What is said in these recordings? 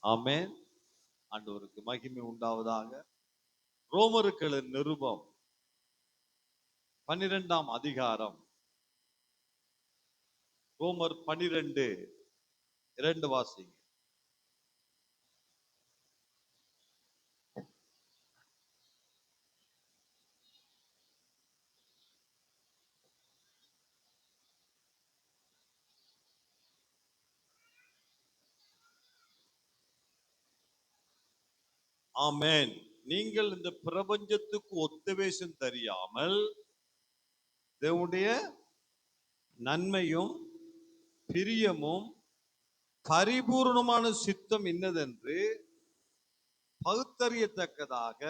ஆமென். ஆண்டவருக்கு மகிமை உண்டாவதாக. ரோமருக்கு நிருபம் 12ஆம் அதிகாரம். ரோமர் 12:2 வாசிங்க. ஆமென். நீங்கள் இந்த பிரபஞ்சத்துக்கு ஒத்த வேஷம் தெரியாமல் தேவனுடைய நன்மையும் பிரியமும் பரிபூர்ணமான சித்தம் இன்னதென்று பகுத்தறியத்தக்கதாக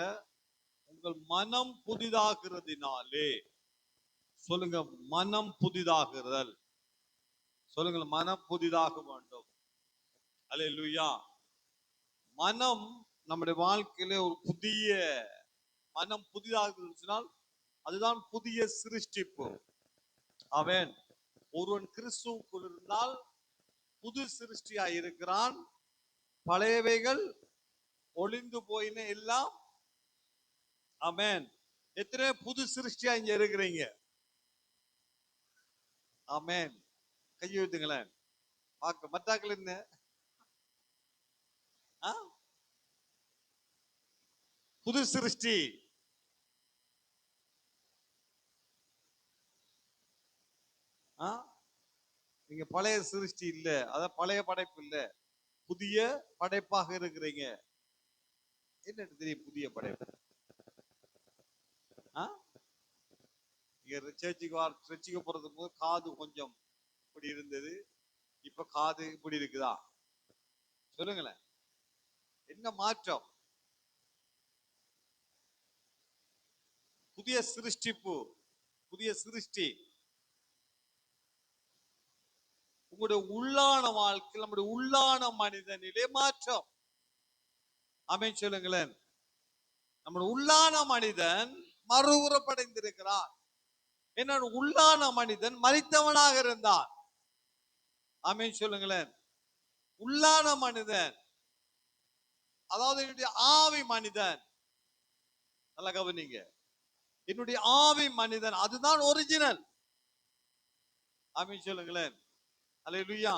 உங்கள் மனம் புதிதாகிறதினாலே. சொல்லுங்க, மனம் புதிதாகுதல். சொல்லுங்க, மனம் புதிதாக வேண்டும். அல்லேலூயா. மனம் நம்முடைய வாழ்க்கையில ஒரு புதிய மனம் புதிதாக இருந்துச்சுனால் அதுதான் புதிய சிருஷ்டிப்பு. அவன் ஒருவன் கிறிஸ்துவுக்குள் இருந்தால் புது சிருஷ்டியாய் இருக்கிறான். பழையவைகள் ஒளிந்து போயின எல்லாம். ஆமென். எத்தனை புது சிருஷ்டியா இங்க இருக்கிறீங்க? ஆமென். கையை வைத்துங்களேன். பார்க்க மத்தாக்கள் என்ன புது சிருஷ்டி. நீங்க பழைய சிருஷ்டி இல்ல, அதான் பழைய படைப்பு இல்ல, புதிய படைப்பாக இருக்கிறீங்க. என்ன தெரியும் புதிய படைப்பு? சர்ச்சுக்கு போறதுக்கு போது காது கொஞ்சம் இப்படி இருந்தது, இப்ப காது இப்படி இருக்குதா? சொல்லுங்களேன், என்ன மாற்றம்? புதிய சிருஷ்டிப்பு, புதிய சிருஷ்டி. உங்களுடைய உள்ளான வாழ்க்கையில் நம்முடைய உள்ளான மனிதனிலே மாற்றம். ஆமென் சொல்லுங்களேன். நம்முடைய உள்ளான மனிதன் மறுஉறப்படைந்திருக்கிறார். என்னோட உள்ளான மனிதன் மரித்தவனாக இருந்தான். ஆமென் சொல்லுங்களேன். உள்ளான மனிதன், அதாவது என்னுடைய ஆவி மனிதன். நல்லா கவனிங்க, என்னுடைய ஆவி மனிதன் அதுதான் ஒரிஜினல். ஆமென் சொல்லுங்களேன். அல்லேலூயா.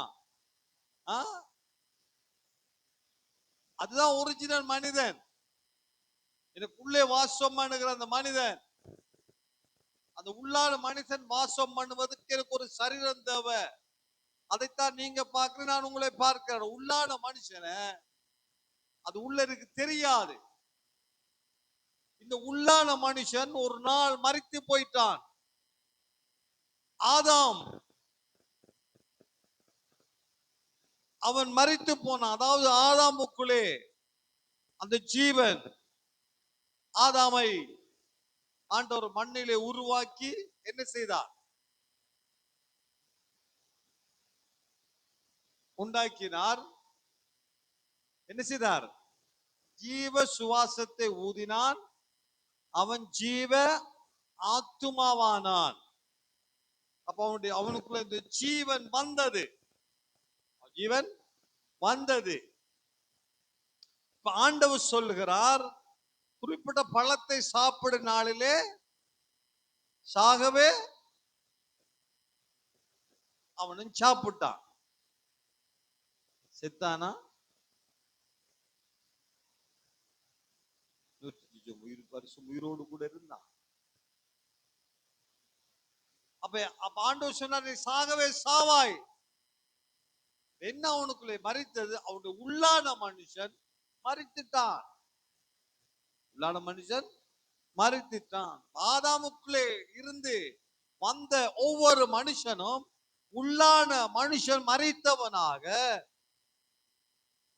அதுதான் ஒரிஜினல் மனிதன். எனக்குள்ளே வாசம் பண்ணுகிற அந்த மனிதன், அந்த உள்ளான மனுஷன் வாசம் பண்ணுவதற்கு எனக்கு ஒரு சரீரம் தேவை. அதைத்தான் நீங்க பார்க்க, நான் உங்களை பார்க்கிறேன். உள்ளான மனுஷனை அது உள்ள இருக்கு தெரியாது. இந்த உள்ளான மனுஷன் ஒரு நாள் மரித்து போயிட்டான். ஆதாம் அவன் மரித்து போனான். அதாவது ஆதாமுக்குள்ளே அந்த ஜீவன், ஆதாமை ஆண்டவர் மண்ணிலே உருவாக்கி என்ன செய்தார்? உண்டாக்கினார். என்ன செய்தார்? ஜீவ சுவாசத்தை ஊதினான். அவன் ஜீவ ஆத்துமாவானான். அப்ப அவனுக்குள்ள இந்த ஜீவன் வந்தது. ஜீவன் வந்தது. இப்ப ஆண்டவர் சொல்லுகிறார், குறிப்பிட்ட பழத்தை சாப்பிடும் நாளிலே சாகவே அவனும் சாப்பிட்டான். செத்தானா? உயிரோடு கூட இருந்தான். அப்ப ஆண்டவர் சொன்னார், சாகவே சாவாய். என்ன அவனுக்குள்ளே மரித்தது? அவனுடைய உள்ளான மனுஷன் மரித்துட்டான். உள்ளான மனுஷன் மரித்துட்டான். ஆதாமுக்குள்ளே இருந்து வந்த ஒவ்வொரு மனுஷனும் உள்ளான மனுஷன் மரித்தவனாக,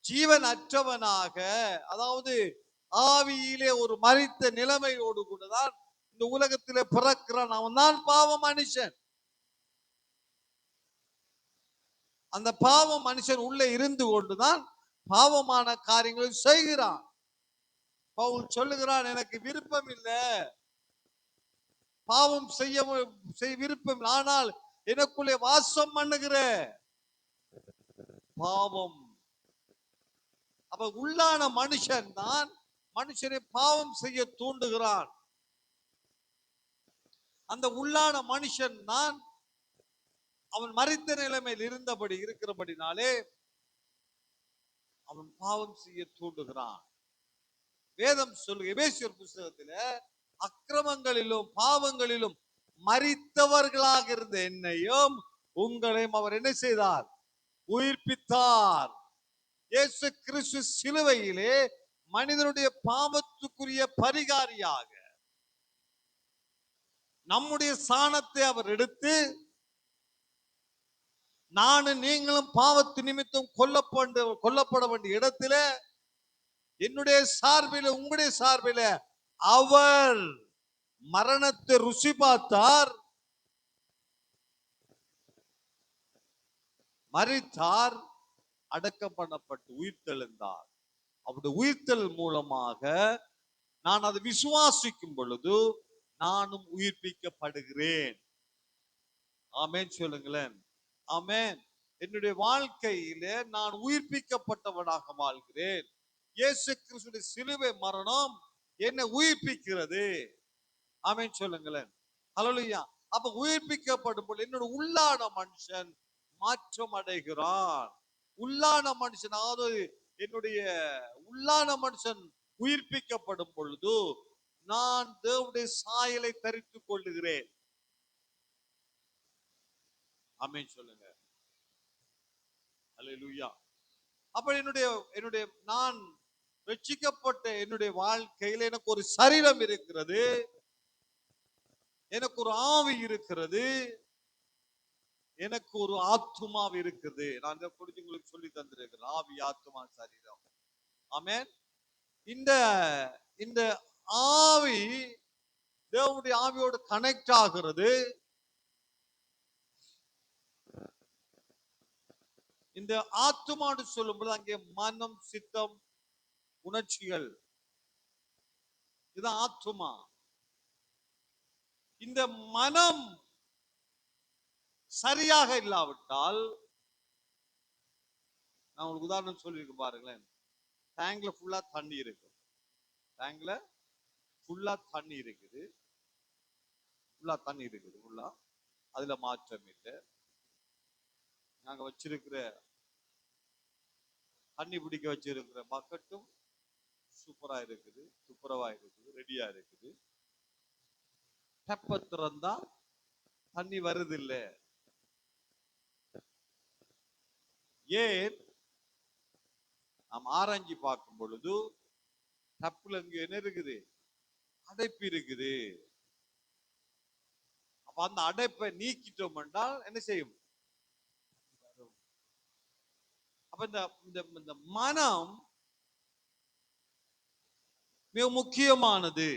ஜீவன் அற்றவனாக, அதாவது ஆவியிலே ஒரு மரித்த நிலைமையோடு கூடதான் இந்த உலகத்திலே பிறக்கிறான். அவன் தான் பாவ மனுஷன். அந்த பாவ மனுஷன் உள்ளே இருந்து கொண்டுதான் பாவமான காரியங்களை செய்கிறான். பவுல் சொல்லுகிறான், எனக்கு விருப்பம் இல்லை, பாவம் செய்ய விருப்பம், ஆனால் எனக்குள்ளே வாசம் பண்ணுகிற பாவம். அப்ப உள்ளான மனுஷன் தான் மனுஷனை பாவம் செய்ய தூண்டுகிறான். அந்த உள்ளான மனுஷன் தான் அவன் மரித்த நிலைமையில் இருக்கிறபடினாலே அவன் பாவம் செய்ய தூண்டுகிறான். வேதம் சொல்லு எபேசியர் புத்தகத்தில அக்கிரமங்களிலும் பாவங்களிலும் மரித்தவர்களாக இருந்த என்னையும் உங்களையும் அவர் என்ன செய்தார்? உயிர்ப்பித்தார். இயேசு கிறிஸ்து சிலுவையிலே மனிதனுடைய பாவத்துக்குரிய பரிகாரியாக நம்முடைய சாணத்தை அவர் எடுத்து, நானும் நீங்களும் பாவத்து நிமித்தம் கொல்லப்பட வேண்டிய இடத்துல என்னுடைய சார்பில உங்களுடைய சார்பில அவர் மரணத்தை ருசி பார்த்தார், மரித்தார், அடக்கம் பண்ணப்பட்டு உயிர்த்தெழுந்தார். அவருடைய உயிர்த்தெழல் மூலமாக நான் அதை விசுவாசிக்கும் பொழுது நானும் உயிர்ப்பிக்கப்படுகிறேன். ஆமென் சொல்லுங்களேன். ஆமென். என்னுடைய வாழ்க்கையிலே நான் உயிர்ப்பிக்கப்பட்டவனாக வாழ்கிறேன். இயேசு கிறிஸ்துவின் சிலுவை மரணம் என்னை உயிர்ப்பிக்கிறது. ஆமென் சொல்லுங்களேன். ஹல்லேலூயா. அப்ப உயிர்ப்பிக்கப்படும் பொழுது என்னோட உள்ளான மனுஷன் மாற்றம் அடைகிறான். உள்ளான மனுஷன், அதாவது என்னுடைய உள்ளான மனுஷன் உயிர்ப்பிக்கப்படும் பொழுது நான் தேவனுடைய சாயலை தரித்துக் கொள்ளுகிறேன். ஆமென் சொல்லுங்க. ஹல்லேலூயா. அப்ப என்னுடைய நான் ரட்சிக்கப்பட்ட என்னுடைய வாழ்க்கையில் எனக்கு ஒரு சரீரம் இருக்கிறது, எனக்கு ஒரு ஆவி இருக்கிறது, எனக்கு ஒரு ஆத்துமா இருக்குது. நான் குறித்து உங்களுக்கு சொல்லி தந்திருக்கிறேன். ஆவி, ஆத்துமா, சரீரம். ஆமென். இந்த இந்த ஆவி தேவனுடைய ஆவியோடு கனெக்ட் ஆகிறது. இந்த ஆத்துமான்னு சொல்லும்போது அங்கே மனம், சித்தம், உணர்ச்சிகள், இதுதான் ஆத்துமா. இந்த மனம் சரியாக இல்லாவிட்டால், நான் உங்களுக்கு உதாரணம் சொல்லியிருக்கேன் பாருங்களேன். டேங்க்ல ஃபுல்லா தண்ணி இருக்கு, டேங்க்ல ஃபுல்லா தண்ணி இருக்குது, ஃபுல்லா அதுல மாற்றம் இல்லை. நாங்க வச்சிருக்கிற தண்ணி பிடிக்க வச்சிருக்கிற பக்கெட்டும் சூப்பரா இருக்குது, துப்புரவா இருக்குது, ரெடியா இருக்குது. டெப்ப திறந்தா தண்ணி வருது இல்ல. ஏன்? நாம் ஆராய்ச்சி பார்க்கும் பொழுது டப்புல இங்க என்ன இருக்குது? அடைப்பு இருக்குது. அப்ப அந்த அடைப்பை நீக்கிட்டோம் என்றால் என்ன செய்யும்? அப்ப இந்த மனம் மிக முக்கியமானது.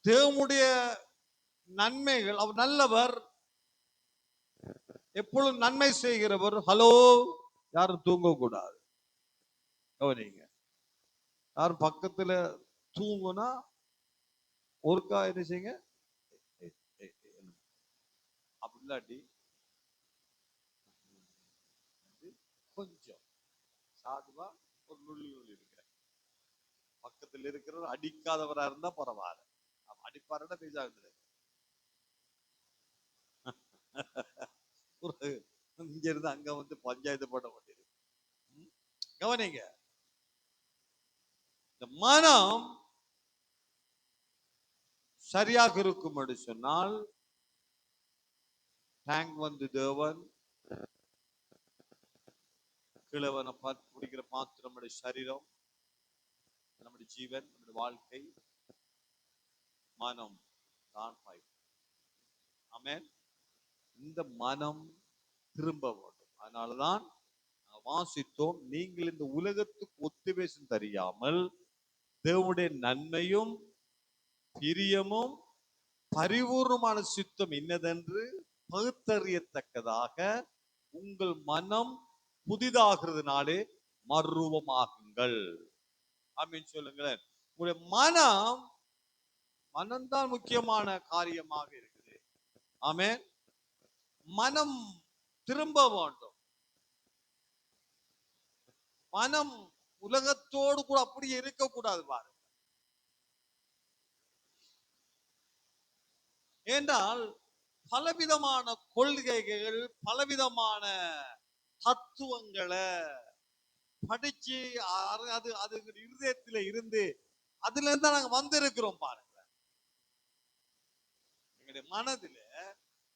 தேவனுடைய நன்மைகள், அவர் நல்லவர், எப்பொழுதும் நன்மை செய்கிறவர். ஹலோ, யாரும் தூங்க கூடாது. கவனிங்க. யாரும் பக்கத்துல தூங்குனா ஒருக்கா என்ன செய்யுங்க, அப்படி இல்லாட்டி கொஞ்சம் சாதுவா ஒரு நுள்ளி இருக்க பக்கத்தில் இருக்கிறவர் அடிக்காதவரா இருந்தா பரவாயில்ல. அடிப்பாருன்னா பேசாது. இங்க இருந்து அங்க வந்து பஞ்சாயத்து போட வேண்டியது. கவனிங்க. இந்த மனம் சரியாக இருக்கும் என்று சொன்னால், டேங்க் வந்து தேவன், கிழவனை பிடிக்கிற பாத்திரம் நம்முடைய சரீரம், நம்முடைய ஜீவன், நம்முடைய வாழ்க்கை, மனம் தான் பாய். ஆமென். இந்த மனம் திரும்ப வேண்டும். அதனாலதான் வாசித்தோம், நீங்கள் இந்த உலகத்துக்கு ஒத்துவேசம் தெரியாமல் தேவனுடைய நன்மையும் பிரியமும் பரிபூர்ணமான சித்தம் இன்னதென்று பகுத்தறியத்தக்கதாக உங்கள் மனம் புதிதாகிறதுனாலே மறுரூபமாகுங்கள். ஆமென் சொல்லுங்களேன். உங்களுடைய மனம்தான் முக்கியமான காரியமாக இருக்குது. ஆமென். மனம் திரும்ப வேண்டும். மனம் உலகத்தோடு கூட அப்படியே இருக்கக்கூடாது பாரு. ஏனென்றால் பலவிதமான கொள்கைகள், பலவிதமான தத்துவங்களை படிச்சு அது அது இருதயத்துல இருந்து அதுல இருந்து நாங்க வந்திருக்கிறோம் பாருங்க. எங்களுடைய மனதுல,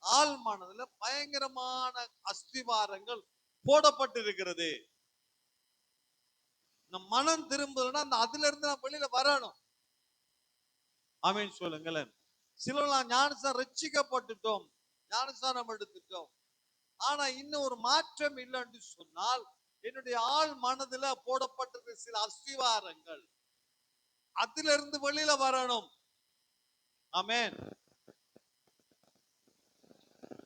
ஆள் மனதுல பயங்கரமான அஸ்திவாரங்கள் போடப்பட்டிருக்கிறது. நம் மனம் திரும்புதுன்னா அந்த அதுல இருந்து நான் வெளியில வரணும். ஆமீன் சொல்லுங்களேன். சிலர் ஞானஸ்தானம் ரட்சிக்கப்பட்டுட்டோம், ஞானஸ்தானம் எடுத்துட்டோம், ஆனா இன்னும் ஒரு மாற்றம் இல்லைன்னு சொன்னால் என்னுடைய ஆள் மனதுல போடப்பட்டிருக்கிற சில அஸ்திவாரங்கள் அதுல இருந்து வெளியில வரணும். ஆமென்.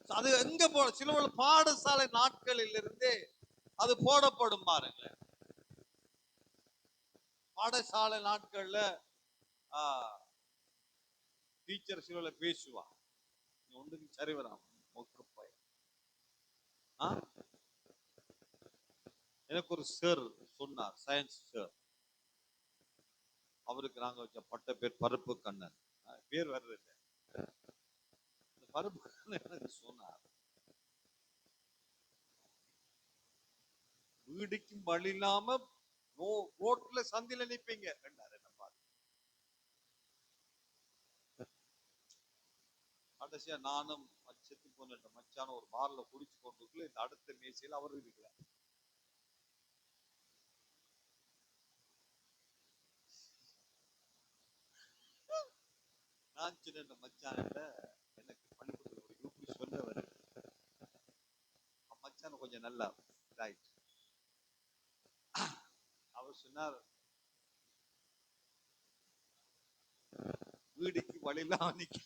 அது எங்க போட சில பாடசாலை நாட்களில் இருந்தே அது போடப்படும் பாருங்க. பாடசாலை நாட்கள்ல டீச்சர் சில பேசுவா, ஒன்றுக்கு சரி வராம எனக்கு ஒரு சார் சொன்னார், சயின்ஸ் சார். அவருக்கு நாங்க வச்ச பட்ட பேர் பருப்பு கண்ணன். பேர் வர்றது இல்லை, பருப்பு கண்ணன். எனக்கு சொன்னார், வீடுக்கும் வழி இல்லாம ரோட்ல சந்தில நிப்பீங்க. கடைசியா நானும் செத்து போன மச்சான ஒரு பார்ல குடிச்சு கொண்டு இந்த அடுத்த மேசையில் அவர் இருக்கிறார். நான் சின்ன மச்சான எனக்கு பள்ளிக்கூடத்தில் ஒரு யூபி சொல்ல வருது, மச்சான கொஞ்சம் நல்லா இதாயிடுச்சு. அவர் சொன்னார், வீடுக்கு வழியெல்லாம் நிக்க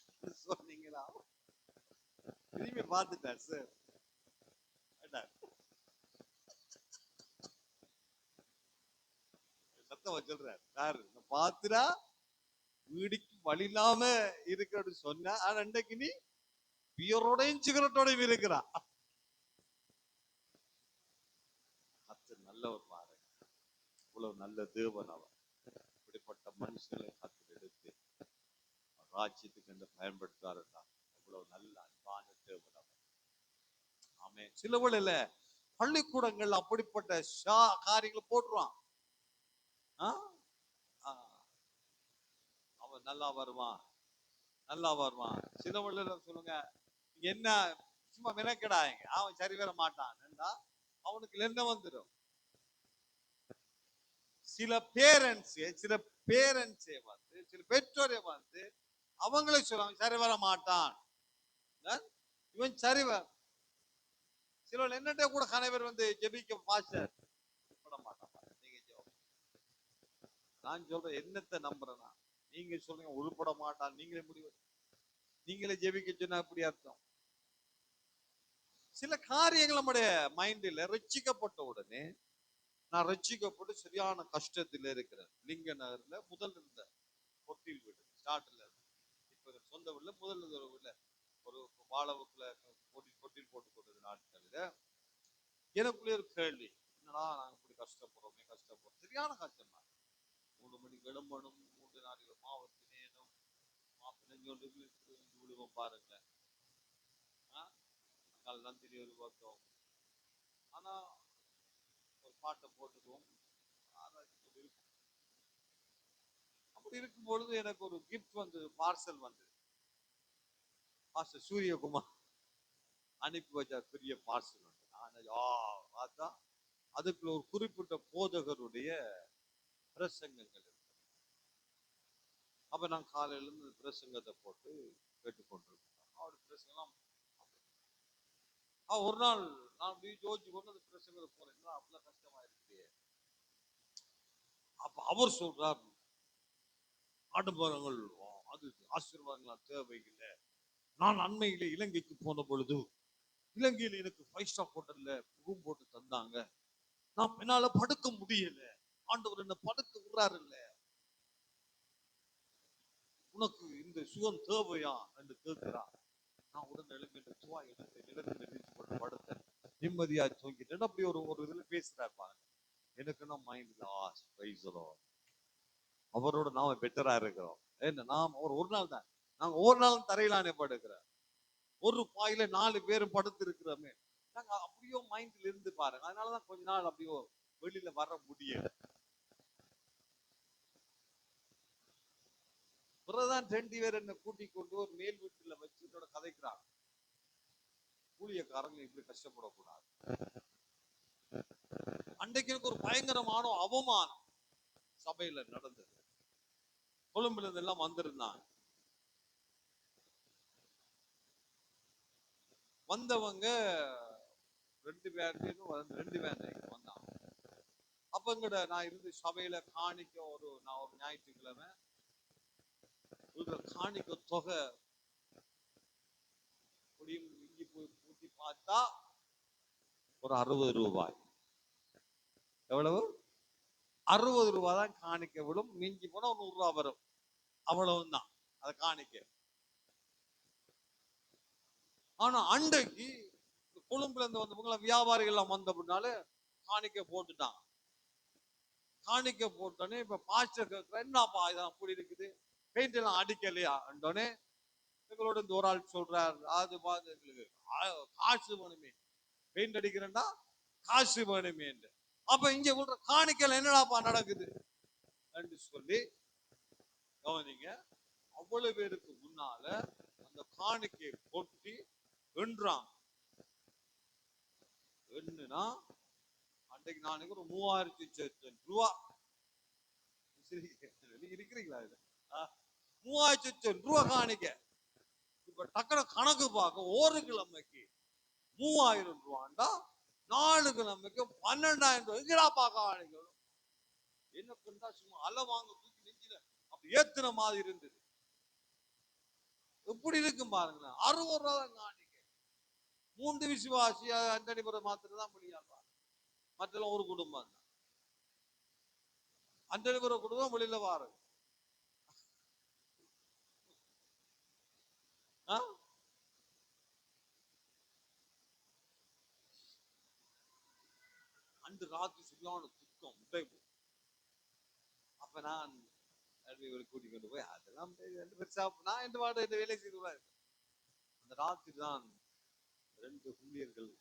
சொன்னீங்களா? திரும்பி பார்த்துட்டார் சார். சத்தம் சொல்றார், சார் பாத்துரா வீடுக்கு வழி இல்லாம இருக்கிறது சொன்ன, ஆனா இன்றைக்கு நீ பியரோடையும் சிகரெட்டோடையும் இருக்கிறா. நல்ல ஒரு பாரு, இவ்வளவு நல்ல தேவன் அவர். இப்படிப்பட்ட மனுஷனை கத்து எடுத்து ராஜ்யத்துக்கு என்று பயன்படுத்தாருன்னா இவ்வளவு நல்ல அன்பான தேவன் அவர். ஆமே. சில வேளையில பள்ளிக்கூடங்கள் அப்படிப்பட்ட காரியங்களை போட்டுருவான். அவன் நல்லா வருவான், நல்லா வருவான். சில வேளையில சொல்லுங்க, என்ன சும்மா மினக்கெடாங்க, அவன் சரி வர மாட்டான், அவனுக்கு என்ன வந்துடும். சில பேரண்ட்ஸே வந்து, சில பெற்றோரை வந்து அவங்களே சொல்லுவாங்க சரி வர மாட்டான், இவன் சரி வர. சில என்னட்டே கூட கணவர் வந்து ஜெபிக்க பாஸ்டர் விட மாட்டான். நான் சொல்றேன், என்னத்தை நம்புறேன்னா நீங்க சொல்றீங்க உருப்பட மாட்டான், நீங்களே முடிவு, நீங்களே ஜெபிக்க சொன்னா அப்படி அர்த்தம். சில காரியங்கள் நம்முடைய மைண்ட்ல ரட்சிக்கப்பட்ட உடனே, நான் ரட்சிக்கப்பட்டு சரியான கஷ்டத்தில் இருக்கிறேன். லிங்க நகர்ல முதல் இருந்த கொட்டில் வீடு ஸ்டார்ட்ல, இப்ப சொந்த வீடுல முதல் வீடுல ஒரு வாழவுக்குள்ள கொட்டில் போட்டு கொண்டது நாட்கள்ல எனக்குள்ளே ஒரு கேள்வி, என்னடா நாங்க இப்படி கஷ்டப்படுறோமே, கஷ்டப்படுறோம், சரியான கஷ்டம் தான். 3 மணிக்கு எழும்பணும், 3 நாளைக்கு மாவத்தினேனும் மாப்பிள்ளை விழுவோம் பாருங்க. நந்தினி ஒரு பக்கம், ஆனா ஒரு பாட்டை போட்டுக்குவோம். அப்படி இருக்கும் பொழுது எனக்கு ஒரு கிஃப்ட் வந்து, பார்சல் வந்து மாஸ்டர் சூரியகுமார் அனுப்பி வச்ச பெரிய பார்சல் வந்து, பார்த்தா அதுக்குள்ள ஒரு குறிப்பிட்ட போதகருடைய பிரசங்கங்கள் இருக்கு. அப்ப நான் காலையில இருந்து பிரசங்கத்தை போட்டு கேட்டுக்கொண்டிருக்கேன். அவருடைய பிரசங்கம் ஒரு நாள் நான் அப்படி யோசிச்சு கொண்டு அந்த பிரசங்கத்தை போறேன், அவ்வளவு கஷ்டமா இருக்கு. அப்ப அவர் சொல்றார், ஆடம்பரங்கள் அது ஆசீர்வாதங்கள் தேவையில்லை. நான் அண்மையிலே இலங்கைக்கு போன பொழுது இலங்கையில் எனக்கு 5 ஸ்டார் ஹோட்டல்ல ரூம் போட்டு தந்தாங்க. நான் பின்னால படுக்க முடியல, ஆண்டவர் என்ன படுக்க விடுறாரு இல்ல, உனக்கு இந்த சுகம் தேவையா என்று கேட்கிறார். நான் உடனே எழுப்பி துவாய் எடுத்து நிலத்தில் போட்டு படுத்தேன், நிம்மதியா தூங்கிட்டேன். அப்படி ஒரு இதுல பேசுறாரு பாருங்க. எனக்குன்னா மைண்ட் லாஸ் பேசுறோம். அவரோட நாம பெட்டரா இருக்கிறோம். என்ன நாம் ஒரு நாள் தான், நாங்க ஒவ்வொரு நாளும் தரையிலானே படுக்கிறோம். ஒரு பாயில 4 பேரும் படுத்து இருக்கிறோமே. நாங்க அப்படியோ மைண்ட்ல இருந்து பாருங்க. அதனாலதான் கொஞ்ச நாள் அப்படியோ வெளியில வர முடியல. பிறகுதான் 2 பேர் என்ன கூட்டிக் கொண்டு ஒரு மேல் வீட்டுல வச்சு இதோட கதைக்கிறாங்க. ஊழியக்காரங்க இப்படி கஷ்டப்படக்கூடாது. அன்றைக்கு எனக்கு ஒரு பயங்கரமான அவமானம் சபையில நடந்தது. கொழும்புல இருந்து எல்லாம் வந்திருந்தாங்க. வந்தவங்க 2 பேரும் வந்தாங்க. அப்ப எங்கட நான் இருந்து சபையில காணிக்க நான் ஒரு ஞாயிற்றுக்கிழமை காணிக்க தொகை இங்கி போய் கூட்டி பார்த்தா ஒரு 60 ரூபாய். எவ்வளவு? 60 ரூபாய் தான் காணிக்க விடும். மிஞ்சி போனா 100 ரூபாய் வரும். அவ்வளவுதான் அதை காணிக்க. ஆனா அன்றைக்கு கொழும்புல இருந்து வந்தவங்க வியாபாரிகள் எல்லாம் வந்த பின்னால காணிக்க போட்டுட்டாங்க. காணிக்க போட்டோன்னே இப்ப பாஸ்டர் கேட்கிற, என்னப்பா இதான் அப்படி இருக்குது, பெயிண்ட் எல்லாம் அடிக்கலையா? எங்களோட இந்த ஒரு ஆள் சொல்றாரு, அது எங்களுக்கு காசு வேணுமே, பெயிண்ட் அடிக்கிறேன்டா காசு வேணுமே. அப்ப இங்க சொல்ற காணிக்கல என்னடாப்பா நடக்குது என்று சொல்லி கவனிங்க. அவ்வளவு பேருக்கு முன்னால அந்த காணிக்கை கொட்டி வென்றாங்க. என்னன்னா அன்றைக்கு நாளைக்கு ஒரு 3000 ரூபா இருக்கிறீங்களா? 3000 ரூபா காணிக்க. இப்ப டக்குனு கணக்கு பார்க்க ஒரு கிழமைக்கு 3000 ரூபாண்டா 4 கிழமைக்கு 12,000 ரூபாய். எங்கடாப்பா காணிக்க? என்ன சும்மா அலை வாங்க தூக்கி நெஞ்சில அப்படி ஏத்துன மாதிரி இருந்தது. எப்படி இருக்கும் பாருங்களேன். 60 ரூபா தான் காணிக்க. 3 விசுவாசி அந்தனிபுரம் மாத்திரம் தான் முடியாது. மற்றெல்லாம் ஒரு குடும்பம் தான். அந்தனிபுரம் குடும்பம் வெளியில வாரு. அன்று ராத்திரி சரியான துக்கம். அப்ப நான் கூட்டிக் கொண்டு போய் அதெல்லாம் பெருசா நான் எந்த வாட இந்த வேலை செய்து அந்த ராத்திரி தான் 2 ஊழியர்கள்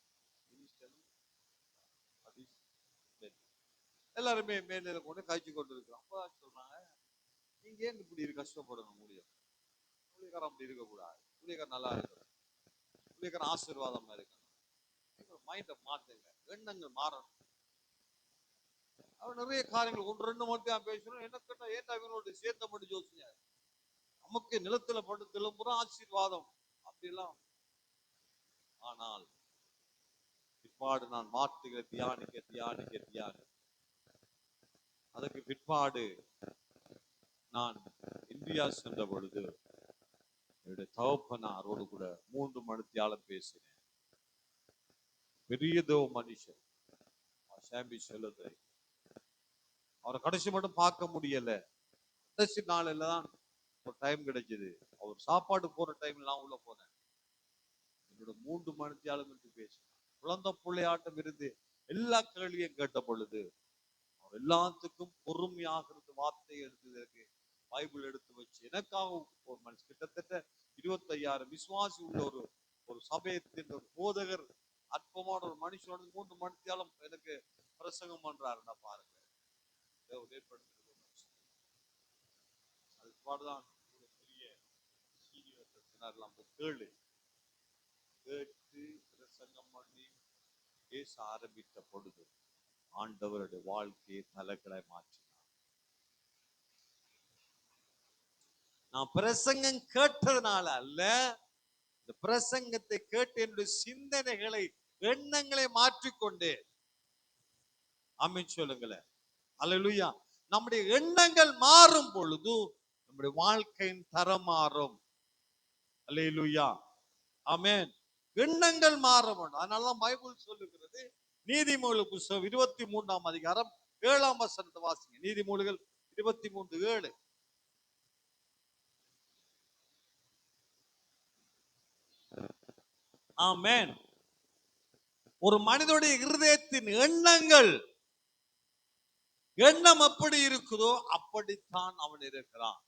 எல்லாருமே மேல கொண்டு காய்ச்சி கொண்டு இருக்கிறோம். அப்ப சொல்றாங்க, நீங்க ஏன் இப்படி கஷ்டப்படணும்? ஊழியக்காரன் அப்படி இருக்கக்கூடாது. ஊழியக்காரன் நல்லா இருக்கணும். ஊழியக்காரன் ஆசீர்வாதமா இருக்கணும். மைண்ட மாத்துங்க, எண்ணங்கள் மாறணும். அவன் நிறைய காரியங்கள் 1-2 மட்டும் பேசணும். என்ன கேட்டா ஏன் அவனோட சேர்ந்த மட்டும் யோசிங்க. நமக்கு நிலத்துல பட்டு திரும்புற ஆசீர்வாதம் அப்படிலாம். ஆனால் பிற்பாடு நான் வார்த்தைகளை தியானிக்க அதற்கு பிற்பாடு நான் இந்தியா சென்ற பொழுது என்னுடைய தகப்பனாரோடு கூட 3 மணித்தியாலம் பேசினேன். பெரியதோ மனுஷன் சாம்பி செல்லுதை அவரை கடைசி மட்டும் பார்க்க முடியல. கடைசி நாளில தான் ஒரு டைம் கிடைச்சது. அவர் சாப்பாடு போற டைம்ல நான் உள்ள போனேன். என்னோட 3 மணித்தியாலம் என்று பேசினேன். குழந்தை பிள்ளையாட்டம் இருந்து எல்லா கேள்வியும் கேட்ட பொழுது அவர் எல்லாத்துக்கும் பொறுமையாக இருந்து வார்த்தை எடுத்ததற்கு பைபிள் எடுத்து வச்சு எனக்காக ஒரு மனுஷன் கிட்டத்தட்ட 25,000 விசுவாசி உள்ள ஒரு சபையத்தின் ஒரு போதகர் அற்பமான ஒரு மனுஷனோட 3 மணித்தியாலம் எனக்கு பிரசங்கம் பண்றாருன்னா பாருங்க. அதுக்கு பாடுதான் பெரிய கேட்டு பிரசங்கம் பண்ணி பேச ஆரம்பித்த பொழுது ஆண்டவருடைய வாழ்க்கையை தலைகளை மாற்றினார். நான் பிரசங்கம் கேட்டதுனால அல்ல, இந்த பிரசங்கத்தை கேட்டு என்னுடைய சிந்தனைகளை எண்ணங்களை மாற்றிக்கொண்டேன். ஆமென் சொல்லுங்களேன். அல்லேலூயா. நம்முடைய எண்ணங்கள் மாறும் பொழுது நம்முடைய வாழ்க்கையின் தரம் மாறும். அல்லேலூயா. ஆமென். எண்ணங்கள் மாற வேண்டும். அதனாலதான் பைபிள் சொல்லுகிறது, நீதிமொழிகள் புத்தகம் 23ஆம் அதிகாரம் 7ஆம் வசனத்தை வாசிங்க. நீதிமொழிகள் 23:7. ஆமென். ஒரு மனிதனுடைய இருதயத்தின் எண்ணங்கள் எண்ணம் எப்படி இருக்குதோ அப்படித்தான் அவன் இருக்கிறான்.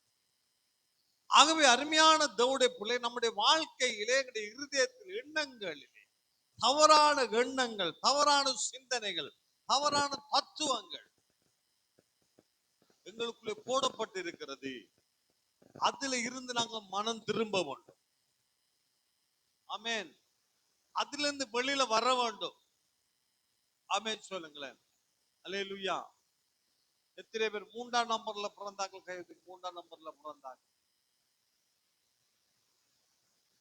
ஆகவே அருமையான தேவனுடைய பிள்ளை, நம்முடைய வாழ்க்கையிலே, எங்களுடைய இருதயத்தில், எண்ணங்களிலே தவறான எண்ணங்கள், தவறான சிந்தனைகள், தவறான தத்துவங்கள் எங்களுக்குள்ளே போடப்பட்டு இருக்கிறது. அதுல இருந்து நாங்க மனம் திரும்ப வேண்டும். ஆமென். அதுல இருந்து வெளியில வர வேண்டும். ஆமென் சொல்லுங்களேன். அல்லேலூயா. எத்தனை பேர் 3ஆம் நம்பர்ல பிறந்தாங்க? கைது. 3ஆம் நம்பர்ல பிறந்தாங்க.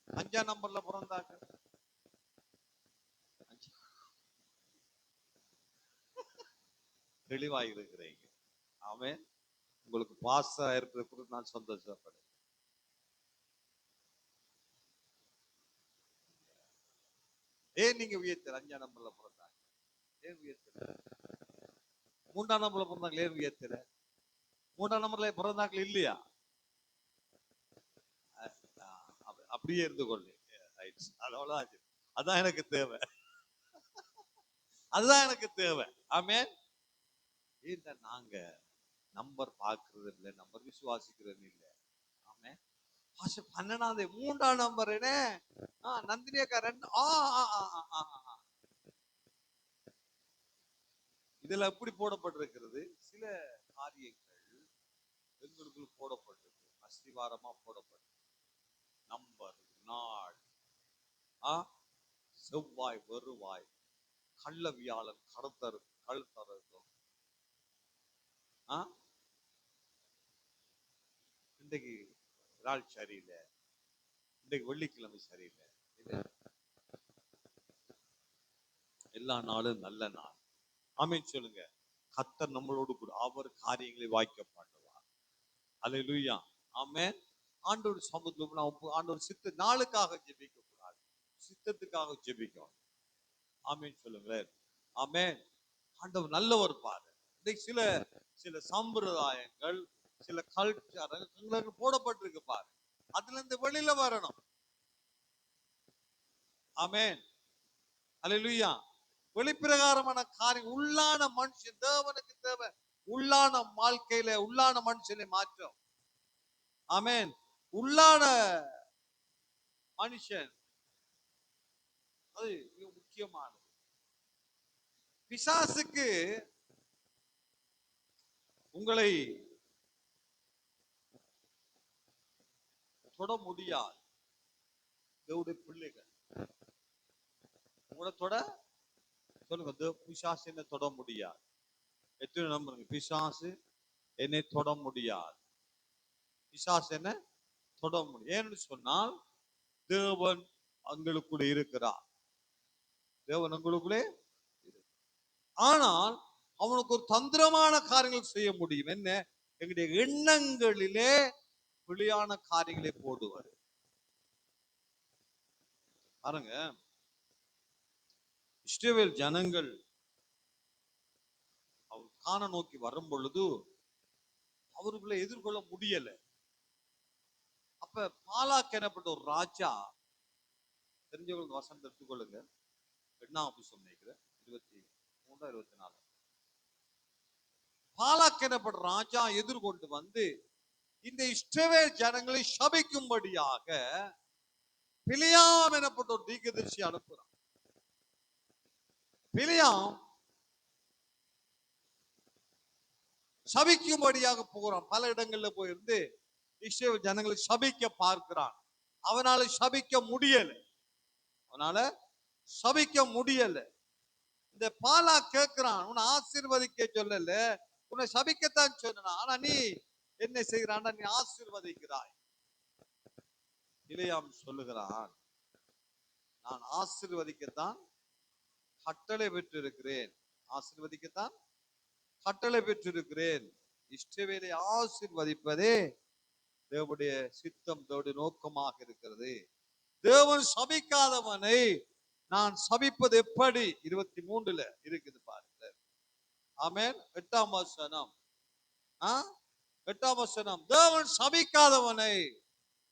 5ஆம் நம்பர்ல பிறந்தாங்க. தெளிவாக இருக்கிறீங்க. ஆமென். உங்களுக்கு பாஸ்டா இருக்கிறது கூட நான் சந்தோஷப்படுறேன். ஏன் நீங்க உயர்த்தல? 5ஆம் நம்பர்ல பிறந்தாங்க, ஏன் உயர்த்தல? 3ஆம் நம்பர்ல பிறந்தாங்க, ஏன் உயர்த்தல? 3ஆம் நம்பர்ல பிறந்தாங்க இல்லையா? அப்படியே இருந்து கொள்ளு. அவ்வளவுதான். அதான் எனக்கு தேவை. அதுதான் எனக்கு தேவை. ஆமென். ஏன்டா நாங்க நம்பர் பாக்குறது இல்லை, நம்பர் விசுவாசிக்கிறது இல்லை. ஆமென். 12வது 3ஆம் நம்பர் என்ன? நந்தினி அக்கா 2. இதுல எப்படி போடப்பட்டிருக்கிறது? சில காரியங்கள் எங்களுக்குள் போடப்பட்டிருக்கு, அஸ்திவாரமா போடப்பட்டிருக்கு. நம்பர், நாள், செவ்வாய், வருவாய், கள்ளவியாளன், கழுத்தறுக்கும். இன்றைக்கு நாள் சரியில்லை, இன்றைக்கு வெள்ளிக்கிழமை சரியில்லை. எல்லா நாளும் நல்ல நாள். ஆமென் சொல்லுங்க. கர்த்தர் நம்மளோடு கூட, அவர் காரியங்களை வாய்க்க பண்ணுவார். அல்லேலூயா. ஆமென். ஆண்டவர் சமூகத்துல ஆண்டவர் சித்த நாளுக்காக ஜெபிக்க கூடாது, சித்தத்துக்காக ஜெபிக்கும். ஆமென் சொல்லுங்களேன். ஆமென். ஆண்டவர் நல்லவர் பாரு. இன்னைக்கு சில சில சம்பிரதாயங்கள், சில கல்ச்சர் போடப்பட்டிருக்கு பாரு. அதுல இருந்து வெளியில வரணும். ஆமென். அல்லேலூயா. வெளிப்பிரகாரமான காரியம், உள்ளான மனுஷன் தேவனுக்கு தேவை. உள்ளான வாழ்க்கையில உள்ளான மனுஷனை மாற்றம். ஆமென். உள்ளான மனுஷன் அது மிக முக்கியமானது. பிசாசுக்கு உங்களை தொட முடியாது. தேவனுடைய பிள்ளைகள் உங்களை தொட, சொல்லுங்க, பிசாசு என்ன தொட முடியாது. எத்தனை நம்புறீங்க? பிசாசு என்னை தொட முடியாது. பிசாசு என்ன தொட முடியும். ஏன்னு சொன்னால் தேவன் உங்களுக்குள்ளே இருக்கிறார். தேவன் உங்களுக்குள்ளே. ஆனால் அவனுக்கு ஒரு தந்திரமான காரியங்கள் செய்ய முடியும். என்ன? எங்களுடைய எண்ணங்களிலே வெளியான காரியங்களை போடுவார். பாருங்க, இஸ்ரவேல் ஜனங்கள் அவர் காண நோக்கி வரும் பொழுது அவர்களை எதிர்கொள்ள முடியல. அப்ப பாலாக் எனப்பட்ட ஒரு ராஜா, தெரிஞ்சவங்களுக்கு வசனம் எடுத்துக்கொள்ளுங்க. 8ஆம் புத்தகம் நினைக்கிறேன், 23, 24. பாலாக் எனப்பட்ட ராஜா எதிர்கொண்டு வந்து இந்த இஸ்ரவேல் ஜனங்களை சபிக்கும்படியாக பிலியாம் எனப்பட்ட ஒரு தீர்க்கதரிசி அனுப்புறான். பிலியாம் சபிக்கும்படியாக போகிறான். பல இடங்கள்ல போயிருந்து இஸ்ரவேல் ஜனங்களை சபிக்க பார்க்கிறான். அவனால சபிக்க முடியல. இந்த பாலா கேட்கிறான், உன்னை ஆசீர்வதிக்க சொல்லல, உன்னை சபிக்கத்தான் சொன்னா. ஆனா நீ என்ன செய்கிறான்? நீ ஆசீர்வதிக்கிறாய். பிலியாம் சொல்லுகிறான், நான் ஆசீர்வதிக்கத்தான் கட்டளை பெற்றிருக்கிறேன். ஆசீர்வதிக்கத்தான் கட்டளை பெற்றிருக்கிறேன். இஸ்ரவேலை ஆசீர்வதிப்பதே தேவனுடைய சித்தம், தேவனுடைய நோக்கமாக இருக்கிறது. தேவன் சபிக்காதவனை நான் சபிப்பது எப்படி? 23 இருக்குது பாருங்க. ஆமென். 8ஆம் வசனம். 8ஆம் வசனம். தேவன் சபிக்காதவனை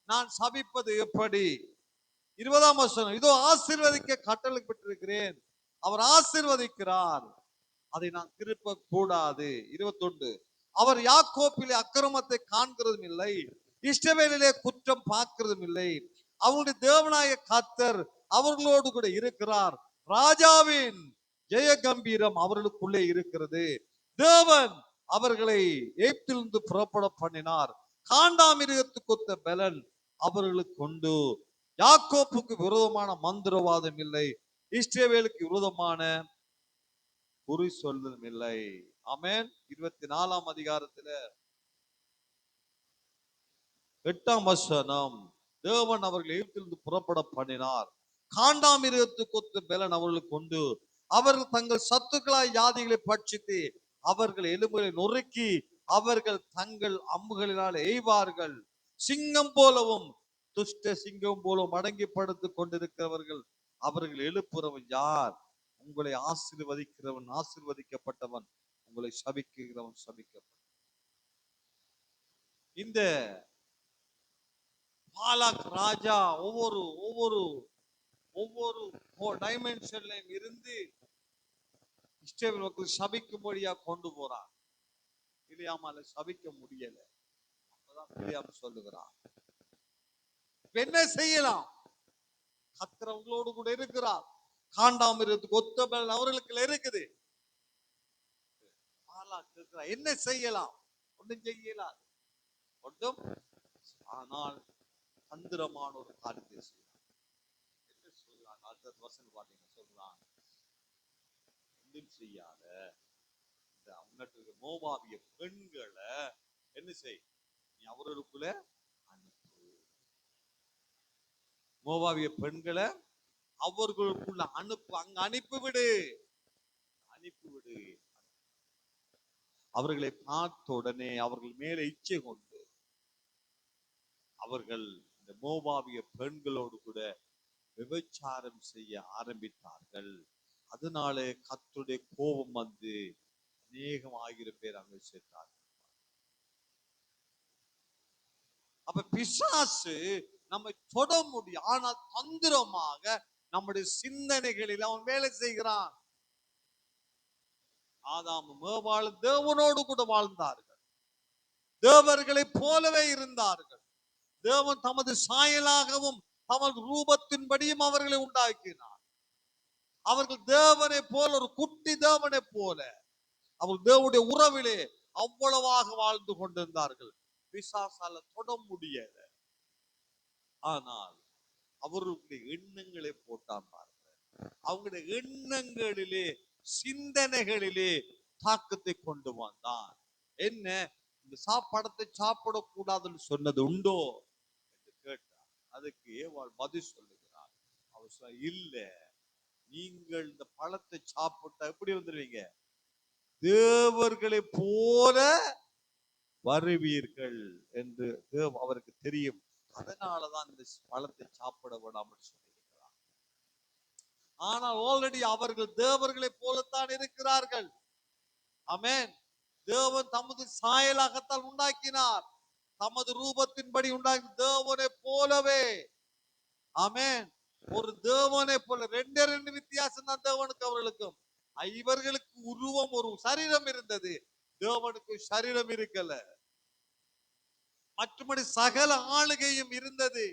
நான் சபிப்பது எப்படி? 20ஆம் வசனம். இதோ ஆசீர்வதிக்க கட்டளை பெற்றிருக்கிறேன். அவர் ஆசீர்வதிக்கிறார். அதை நான் திருப்ப கூடாது. 21, அவர் யாக்கோப்பிலே அக்கிரமத்தை காண்கிறதும் இல்லை, இஸ்ரவேலிலே குற்றம் பார்க்கிறதும் இல்லை. அவருடைய தேவனாய கர்த்தர் அவர்களோடு கூட இருக்கிறார். ராஜாவின் ஜெய கம்பீரம் அவர்களுக்குள்ளே இருக்கிறது. தேவன் அவர்களை எகிப்திலிருந்து புறப்பட பண்ணினார். காண்டாமிருகத்துக்கு ஒத்த பலன் அவர்களுக்கு உண்டு. யாக்கோப்புக்கு விரோதமான மந்திரவாதம் இல்லை, இஸ்ரவேலுக்கு விரோதமான குறி சொல்வதும் இல்லை. ஆமென். 24ஆம் அதிகாரத்துல 8ஆம் வசனம், தேவன் அவர்கள் எகிப்திலிருந்து புறப்பட பண்ணினார். காண்டாமிருகத்துக்கு ஒத்த பலன் அவர்களுக்கு உண்டு. அவர்கள் தங்கள் சத்துக்களாய் ஜாதிகளை பட்சித்து அவர்கள் எலும்புகளை நொறுக்கி அவர்கள் தங்கள் அம்புகளினால் எய்வார்கள். சிங்கம் போலவும் துஷ்ட சிங்கம் போலவும் அடங்கி படுத்துக் கொண்டிருக்கிறவர்கள் அவர்கள் எழுப்புறவன் யார்? உங்களை ஆசீர்வதிக்கிறவன் ஆசீர்வதிக்கப்பட்டவன், உங்களை சபிக்கிறவன் சபிக்கப்பட்டவன். இந்த பாலாக் ராஜா ஒவ்வொரு ஒவ்வொரு ஒவ்வொரு டைமென்ஷன்லையும் இருந்து இஸ்ரவேல் மக்கள் சபிக்கும்படியா கொண்டு போறான். பிலியாமால சபிக்க முடியல. அப்பதான் பிலியாம் சொல்லுகிறான், என்ன செய்யலாம்? கர்த்தர் அவங்களோடு கூட இருக்கிறார். காண்டாமிருகத்துக்கு ஒத்த பலன் அவர்களுக்கு இருக்குது. என்ன செய்யலாம்? ஒன்றும் செய்யலாம், ஒன்றும். ஆனால் தந்திரமான ஒரு காரியத்தை செய்யலாம். என்ன சொல்றான்? அடுத்த வசனம் பாத்தீங்க, சொல்றான், ஒன்றும் செய்யாத இந்த அவனுக்கு மோவாபிய பெண்களை என்ன செய், நீ அவர்களுக்குள்ள அனுப்பு. மோவாபிய பெண்களை அவர்களுக்குள்ள அனுப்பு, அங்க அனுப்பிவிடு, அனுப்பிவிடு. அவர்களை பார்த்த உடனே அவர்கள் மேலே இச்சை கொண்டு அவர்கள் இந்த மோவாபிய பெண்களோடு கூட விபச்சாரம் செய்ய ஆரம்பித்தார்கள். அதனாலே கர்த்தருடைய கோபம் வந்து அநேகம் 1000 பேர் அங்க சேர்த்தார்கள். அப்ப பிசாசு நம்மை தொட முடியும், ஆனால் தந்திரமாக நம்முடைய சிந்தனைகளில் அவன் வேலை செய்கிறான். ஆதாமும் ஏவாளும் தேவனோடு கூட வாழ்ந்தார்கள், தேவர்களைப் போலவே இருந்தார்கள். தேவன் தமது சாயலாகவும் தமது ரூபத்தின்படியும் அவர்களை உண்டாக்கினார். அவர்கள் தேவனை போல, ஒரு குட்டி தேவனை போல அவர்கள் தேவனுடைய உறவிலே அவ்வளவாக வாழ்ந்து கொண்டிருந்தார்கள். பிசாசால தொட முடியல. ஆனால் அவர்களுடைய எண்ணங்களை போட்டான் பாருங்க. அவங்களுடைய எண்ணங்களிலே, சிந்தனைகளிலே தாக்கத்தை கொண்டு வந்தான். என்ன, இந்த சாப்பாடத்தை சாப்பிடக்கூடாதுன்னு சொன்னது உண்டோ என்று கேட்டார். அதுக்கு ஏவாள் பதில் சொல்லுகிறார். அவர் சொல்ல, இல்ல, நீங்கள் இந்த பழத்தை சாப்பிட்டா எப்படி வந்துருவீங்க? தேவர்களை போல வருவீர்கள் என்று அவருக்கு தெரியும். அதனாலதான் இந்த பழத்தை சாப்பிட விடாமல் சொல்லியிருக்கிறார். ஆனால் ஆல்ரெடி அவர்கள் தேவர்களை போலத்தான் இருக்கிறார்கள். ஆமென். தேவன் தமது சாயலாகத்தான் உண்டாக்கினார், தமது ரூபத்தின்படி உண்டாக்கி தேவனை போலவே. ஆமென். ஒரு தேவனை போல, ரெண்டு வித்தியாசம் தான் தேவனுக்கு அவர்களுக்கும். இவர்களுக்கு உருவம், ஒரு சரீரம் இருந்தது, தேவனுக்கு சரீரம் இருக்கல. மற்றபடி சகல ஆளுகையும் இருந்தது.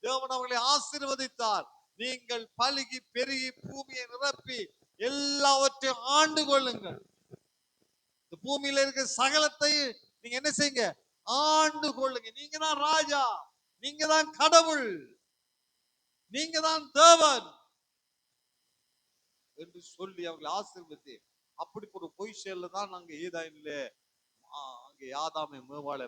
தேவன் அவர்களை ஆசீர்வதித்தார். நீங்கள் பலுகி பெருகி பூமியை நிரப்பி எல்லாவற்றையும் ஆண்டு கொள்ளுங்கள். இந்த பூமியில இருக்க சகலத்தை நீங்க என்ன செய்யுங்க? ஆண்டு கொள்ளுங்க. நீங்க தான் ராஜா, நீங்க தான் கடவுள், நீங்க தான் தேவன் என்று சொல்லி அவர்களை ஆசீர்வதித்து, அப்படி ஒரு பொய்ஷல்ல தான் நாங்க ஏதாயில அங்கே ஆதாமை மேவாளை